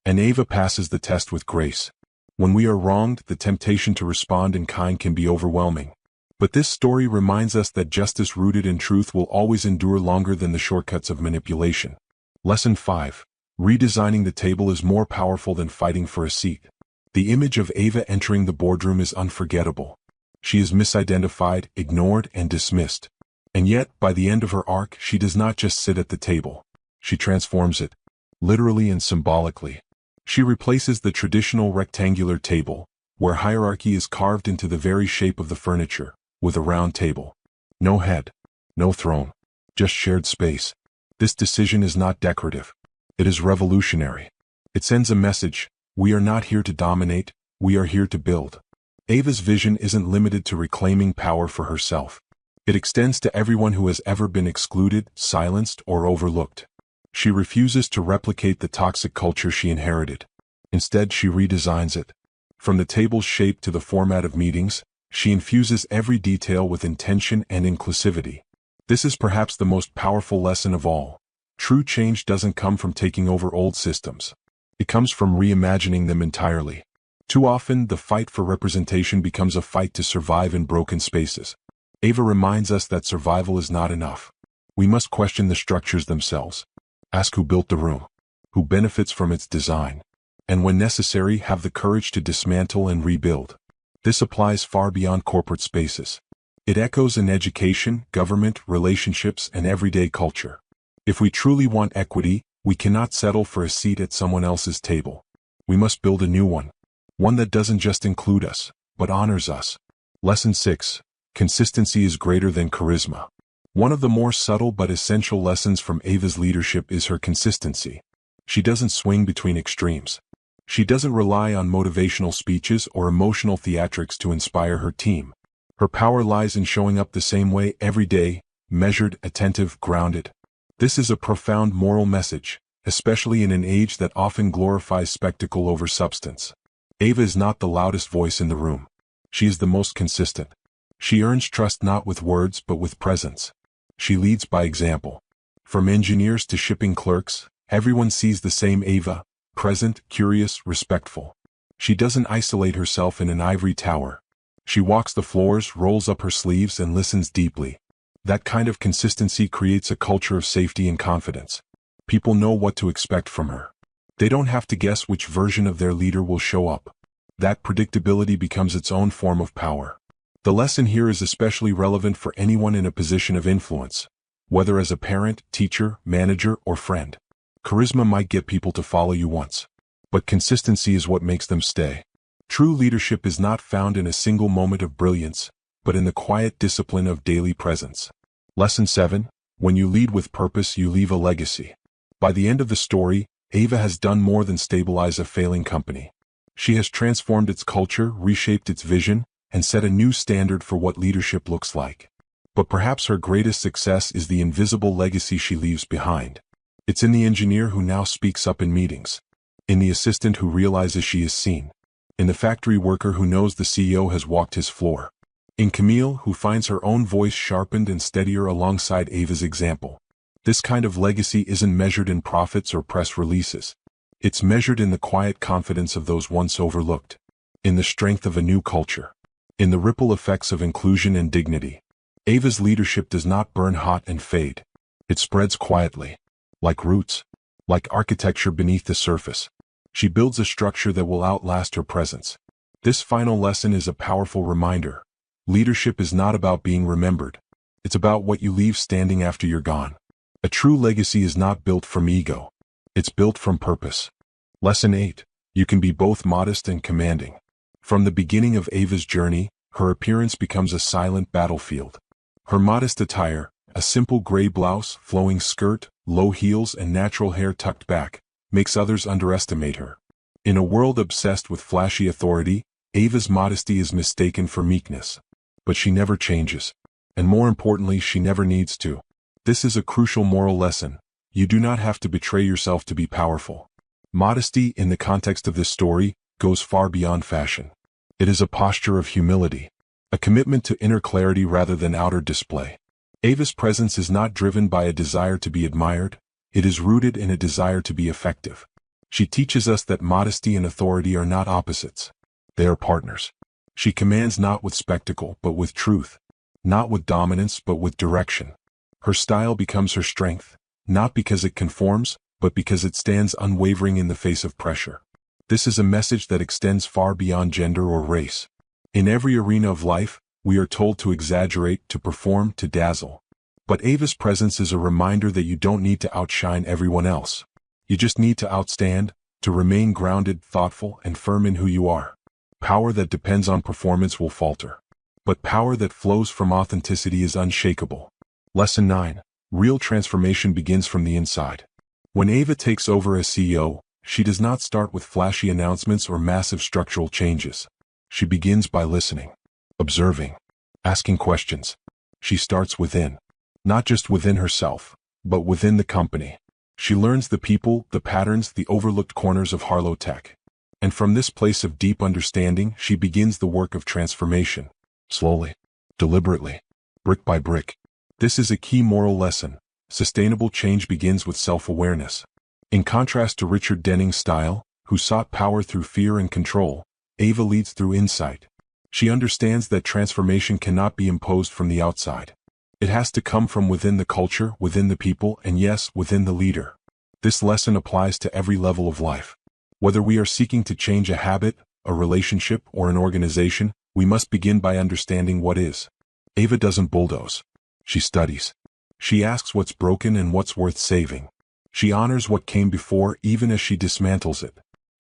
And Ava passes the test with grace. When we are wronged, the temptation to respond in kind can be overwhelming. But this story reminds us that justice rooted in truth will always endure longer than the shortcuts of manipulation. Lesson 5. Redesigning the table is more powerful than fighting for a seat. The image of Ava entering the boardroom is unforgettable. She is misidentified, ignored, and dismissed. And yet, by the end of her arc, she does not just sit at the table. She transforms it, literally and symbolically. She replaces the traditional rectangular table, where hierarchy is carved into the very shape of the furniture, with a round table. No head, no throne, just shared space. This decision is not decorative. It is revolutionary. It sends a message: we are not here to dominate, we are here to build. Ava's vision isn't limited to reclaiming power for herself. It extends to everyone who has ever been excluded, silenced, or overlooked. She refuses to replicate the toxic culture she inherited. Instead, she redesigns it. From the table's shape to the format of meetings, she infuses every detail with intention and inclusivity. This is perhaps the most powerful lesson of all. True change doesn't come from taking over old systems. It comes from reimagining them entirely. Too often, the fight for representation becomes a fight to survive in broken spaces. Ava reminds us that survival is not enough. We must question the structures themselves. Ask who built the room, who benefits from its design, and when necessary, have the courage to dismantle and rebuild. This applies far beyond corporate spaces. It echoes in education, government, relationships, and everyday culture. If we truly want equity, we cannot settle for a seat at someone else's table. We must build a new one. One that doesn't just include us, but honors us. Lesson 6. Consistency is greater than charisma. One of the more subtle but essential lessons from Ava's leadership is her consistency. She doesn't swing between extremes. She doesn't rely on motivational speeches or emotional theatrics to inspire her team. Her power lies in showing up the same way every day, measured, attentive, grounded. This is a profound moral message, especially in an age that often glorifies spectacle over substance. Ava is not the loudest voice in the room. She is the most consistent. She earns trust not with words but with presence. She leads by example. From engineers to shipping clerks, everyone sees the same Ava: present, curious, respectful. She doesn't isolate herself in an ivory tower. She walks the floors, rolls up her sleeves, and listens deeply. That kind of consistency creates a culture of safety and confidence. People know what to expect from her. They don't have to guess which version of their leader will show up. That predictability becomes its own form of power. The lesson here is especially relevant for anyone in a position of influence, whether as a parent, teacher, manager, or friend. Charisma might get people to follow you once, but consistency is what makes them stay. True leadership is not found in a single moment of brilliance, but in the quiet discipline of daily presence. Lesson 7. When you lead with purpose, you leave a legacy. By the end of the story, Ava has done more than stabilize a failing company. She has transformed its culture, reshaped its vision, and set a new standard for what leadership looks like. But perhaps her greatest success is the invisible legacy she leaves behind. It's in the engineer who now speaks up in meetings, in the assistant who realizes she is seen, in the factory worker who knows the CEO has walked his floor, in Camille, who finds her own voice sharpened and steadier alongside Ava's example. This kind of legacy isn't measured in profits or press releases. It's measured in the quiet confidence of those once overlooked, in the strength of a new culture, in the ripple effects of inclusion and dignity. Ava's leadership does not burn hot and fade. It spreads quietly, like roots, like architecture beneath the surface. She builds a structure that will outlast her presence. This final lesson is a powerful reminder. Leadership is not about being remembered. It's about what you leave standing after you're gone. A true legacy is not built from ego. It's built from purpose. Lesson 8. You can be both modest and commanding. From the beginning of Ava's journey, her appearance becomes a silent battlefield. Her modest attire, a simple gray blouse, flowing skirt, low heels, and natural hair tucked back, makes others underestimate her. In a world obsessed with flashy authority, Ava's modesty is mistaken for meekness. But she never changes. And more importantly, she never needs to. This is a crucial moral lesson. You do not have to betray yourself to be powerful. Modesty, in the context of this story, goes far beyond fashion. It is a posture of humility, a commitment to inner clarity rather than outer display. Ava's presence is not driven by a desire to be admired. It is rooted in a desire to be effective. She teaches us that modesty and authority are not opposites. They are partners. She commands not with spectacle but with truth. not with dominance but with direction. Her style becomes her strength, not because it conforms, but because it stands unwavering in the face of pressure. This is a message that extends far beyond gender or race. In every arena of life, we are told to exaggerate, to perform, to dazzle. But Ava's presence is a reminder that you don't need to outshine everyone else. You just need to outstand, to remain grounded, thoughtful, and firm in who you are. Power that depends on performance will falter. But power that flows from authenticity is unshakable. Lesson 9. Real transformation begins from the inside. When Ava takes over as CEO, she does not start with flashy announcements or massive structural changes. She begins by listening, observing, asking questions. She starts within. Not just within herself, but within the company. She learns the people, the patterns, the overlooked corners of Harlow Tech. And from this place of deep understanding, she begins the work of transformation. Slowly, deliberately, brick by brick. This is a key moral lesson. Sustainable change begins with self-awareness. In contrast to Richard Denning's style, who sought power through fear and control, Ava leads through insight. She understands that transformation cannot be imposed from the outside. It has to come from within the culture, within the people, and yes, within the leader. This lesson applies to every level of life. Whether we are seeking to change a habit, a relationship, or an organization, we must begin by understanding what is. Ava doesn't bulldoze. She studies. She asks what's broken and what's worth saving. She honors what came before even as she dismantles it.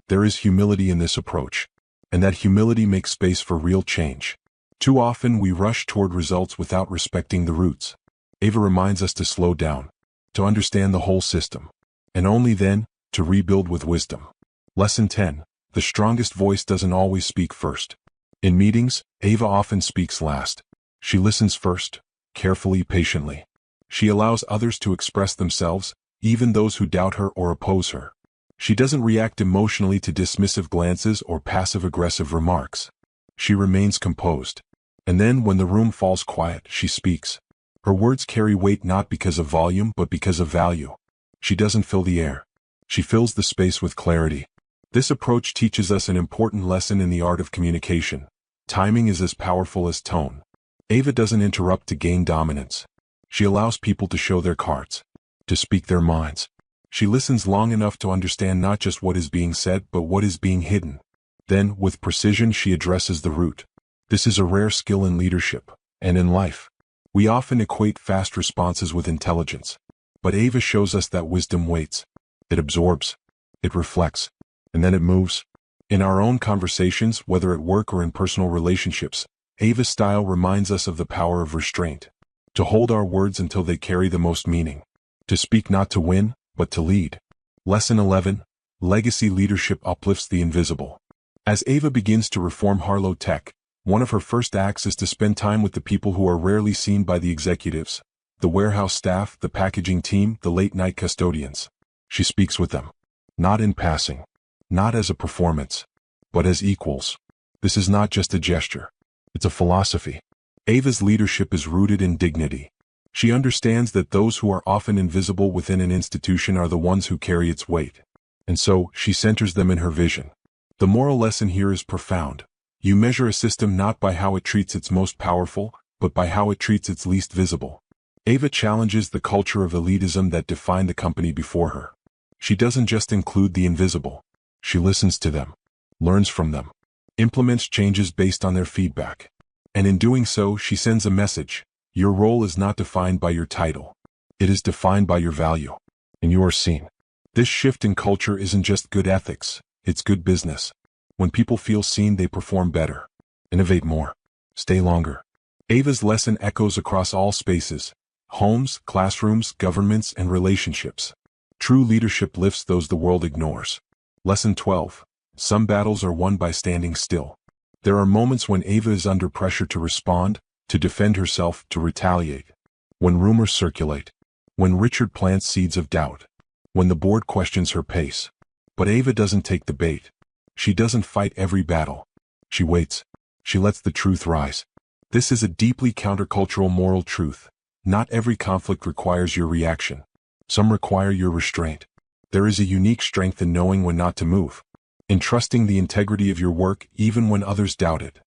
There is humility in this approach. And that humility makes space for real change. Too often we rush toward results without respecting the roots. Ava reminds us to slow down, to understand the whole system, and only then, to rebuild with wisdom. Lesson 10. The strongest voice doesn't always speak first. In meetings, Ava often speaks last. She listens first, carefully, patiently. She allows others to express themselves, even those who doubt her or oppose her. She doesn't react emotionally to dismissive glances or passive-aggressive remarks. She remains composed. And then, when the room falls quiet, she speaks. Her words carry weight not because of volume but because of value. She doesn't fill the air. She fills the space with clarity. This approach teaches us an important lesson in the art of communication. Timing is as powerful as tone. Ava doesn't interrupt to gain dominance. She allows people to show their cards, to speak their minds. She listens long enough to understand not just what is being said but what is being hidden. Then, with precision, she addresses the root. This is a rare skill in leadership, and in life. We often equate fast responses with intelligence. But Ava shows us that wisdom waits. It absorbs. It reflects. And then it moves. In our own conversations, whether at work or in personal relationships, Ava's style reminds us of the power of restraint. To hold our words until they carry the most meaning. To speak not to win, but to lead. Lesson 11. Legacy leadership uplifts the invisible. As Ava begins to reform Harlow Tech, one of her first acts is to spend time with the people who are rarely seen by the executives, the warehouse staff, the packaging team, the late-night custodians. She speaks with them. Not in passing. Not as a performance. But as equals. This is not just a gesture. It's a philosophy. Ava's leadership is rooted in dignity. She understands that those who are often invisible within an institution are the ones who carry its weight. And so, she centers them in her vision. The moral lesson here is profound. You measure a system not by how it treats its most powerful, but by how it treats its least visible. Ava challenges the culture of elitism that defined the company before her. She doesn't just include the invisible. She listens to them, learns from them, implements changes based on their feedback. And in doing so, she sends a message. Your role is not defined by your title. It is defined by your value. And you are seen. This shift in culture isn't just good ethics, it's good business. When people feel seen, they perform better, innovate more, stay longer. Ava's lesson echoes across all spaces: homes, classrooms, governments, and relationships. True leadership lifts those the world ignores. Lesson 12. Some battles are won by standing still. There are moments when Ava is under pressure to respond, to defend herself, to retaliate. When rumors circulate. When Richard plants seeds of doubt. When the board questions her pace. But Ava doesn't take the bait. She doesn't fight every battle. She waits. She lets the truth rise. This is a deeply countercultural moral truth. Not every conflict requires your reaction. Some require your restraint. There is a unique strength in knowing when not to move. In trusting the integrity of your work even when others doubt it.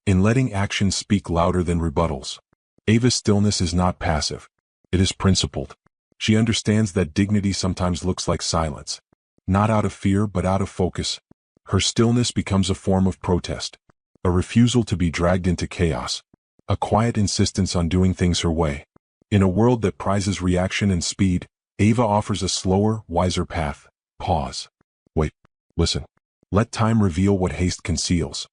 In letting actions speak louder than rebuttals. Ava's stillness is not passive. It is principled. She understands that dignity sometimes looks like silence. Not out of fear, but out of focus. Her stillness becomes a form of protest. A refusal to be dragged into chaos. A quiet insistence on doing things her way. In a world that prizes reaction and speed, Ava offers a slower, wiser path. Pause. Wait. Listen. Let time reveal what haste conceals.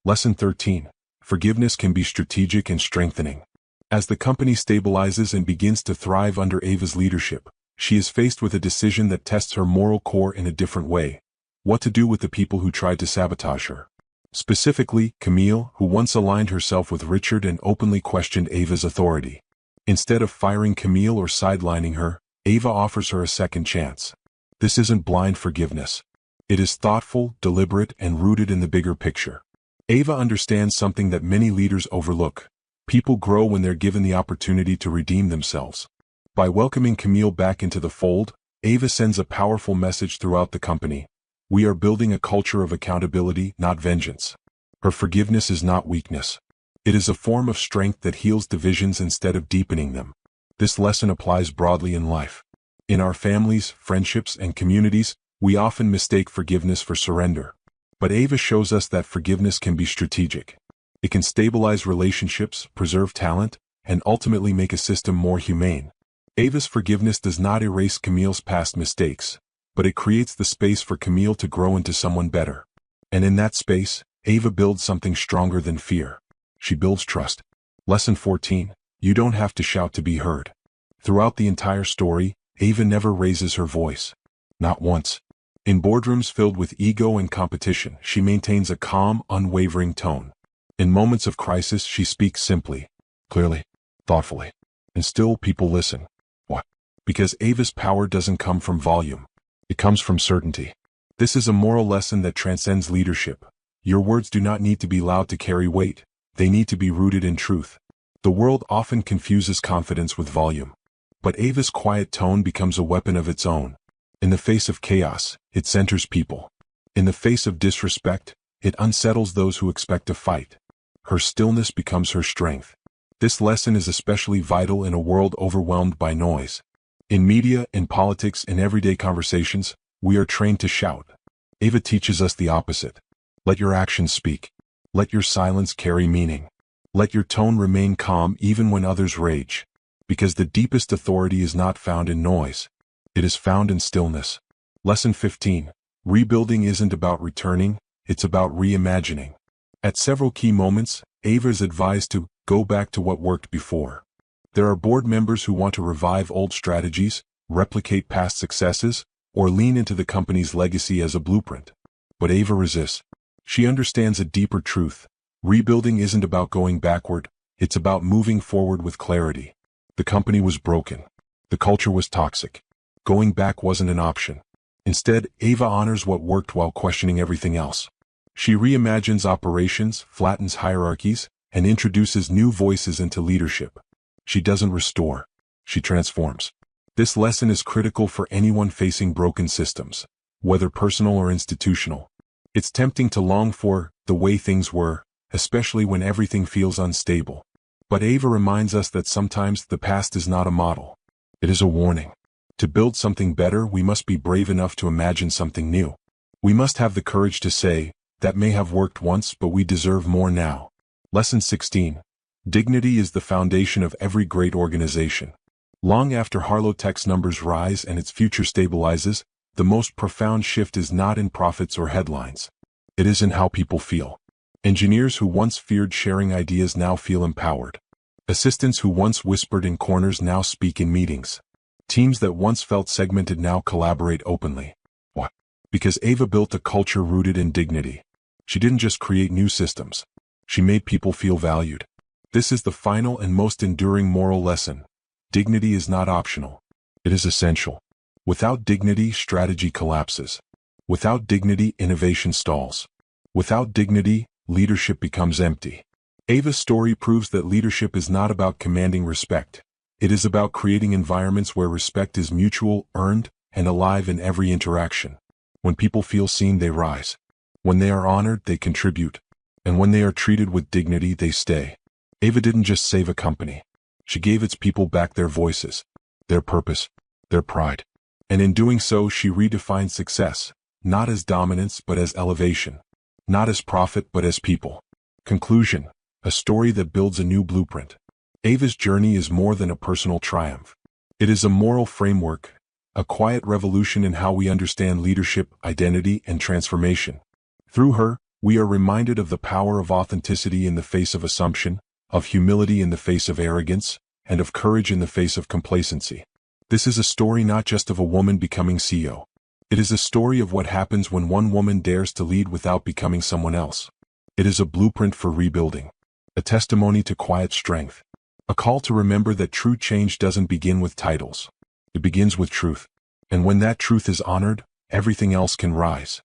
Lesson 13. Forgiveness can be strategic and strengthening. As the company stabilizes and begins to thrive under Ava's leadership, she is faced with a decision that tests her moral core in a different way. What to do with the people who tried to sabotage her. Specifically, Camille, who once aligned herself with Richard and openly questioned Ava's authority. Instead of firing Camille or sidelining her, Ava offers her a second chance. This isn't blind forgiveness. It is thoughtful, deliberate, and rooted in the bigger picture. Ava understands something that many leaders overlook. People grow when they're given the opportunity to redeem themselves. By welcoming Camille back into the fold, Ava sends a powerful message throughout the company. We are building a culture of accountability, not vengeance. Her forgiveness is not weakness. It is a form of strength that heals divisions instead of deepening them. This lesson applies broadly in life. In our families, friendships, and communities, we often mistake forgiveness for surrender. But Ava shows us that forgiveness can be strategic. It can stabilize relationships, preserve talent, and ultimately make a system more humane. Ava's forgiveness does not erase Camille's past mistakes, but it creates the space for Camille to grow into someone better. And in that space, Ava builds something stronger than fear. She builds trust. Lesson 14. You don't have to shout to be heard. Throughout the entire story, Ava never raises her voice. Not once. In boardrooms filled with ego and competition, she maintains a calm, unwavering tone. In moments of crisis, she speaks simply, clearly, thoughtfully. And still people listen. Why? Because Ava's power doesn't come from volume. It comes from certainty. This is a moral lesson that transcends leadership. Your words do not need to be loud to carry weight. They need to be rooted in truth. The world often confuses confidence with volume. But Ava's quiet tone becomes a weapon of its own. In the face of chaos, it centers people. In the face of disrespect, it unsettles those who expect to fight. Her stillness becomes her strength. This lesson is especially vital in a world overwhelmed by noise. In media, in politics, in everyday conversations, we are trained to shout. Ava teaches us the opposite. Let your actions speak. Let your silence carry meaning. Let your tone remain calm even when others rage. Because the deepest authority is not found in noise. It is found in stillness. Lesson 15. Rebuilding isn't about returning, it's about reimagining. At several key moments, Ava is advised to go back to what worked before. There are board members who want to revive old strategies, replicate past successes, or lean into the company's legacy as a blueprint. But Ava resists. She understands a deeper truth. Rebuilding isn't about going backward, it's about moving forward with clarity. The company was broken. The culture was toxic. Going back wasn't an option. Instead, Ava honors what worked while questioning everything else. She reimagines operations, flattens hierarchies, and introduces new voices into leadership. She doesn't restore. She transforms. This lesson is critical for anyone facing broken systems, whether personal or institutional. It's tempting to long for the way things were, especially when everything feels unstable. But Ava reminds us that sometimes the past is not a model. It is a warning. To build something better, we must be brave enough to imagine something new. We must have the courage to say, that may have worked once, but we deserve more now. Lesson 16. Dignity is the foundation of every great organization. Long after Harlow Tech's numbers rise and its future stabilizes, the most profound shift is not in profits or headlines. It is in how people feel. Engineers who once feared sharing ideas now feel empowered. Assistants who once whispered in corners now speak in meetings. Teams that once felt segmented now collaborate openly. Why? Because Ava built a culture rooted in dignity. She didn't just create new systems. She made people feel valued. This is the final and most enduring moral lesson. Dignity is not optional. It is essential. Without dignity, strategy collapses. Without dignity, innovation stalls. Without dignity, leadership becomes empty. Ava's story proves that leadership is not about commanding respect. It is about creating environments where respect is mutual, earned, and alive in every interaction. When people feel seen, they rise. When they are honored, they contribute. And when they are treated with dignity, they stay. Ava didn't just save a company. She gave its people back their voices, their purpose, their pride. And in doing so, she redefined success, not as dominance but as elevation, not as profit but as people. Conclusion: a story that builds a new blueprint. Ava's journey is more than a personal triumph. It is a moral framework, a quiet revolution in how we understand leadership, identity, and transformation. Through her, we are reminded of the power of authenticity in the face of assumption, of humility in the face of arrogance, and of courage in the face of complacency. This is a story not just of a woman becoming CEO. It is a story of what happens when one woman dares to lead without becoming someone else. It is a blueprint for rebuilding, a testimony to quiet strength, a call to remember that true change doesn't begin with titles. It begins with truth. And when that truth is honored, everything else can rise.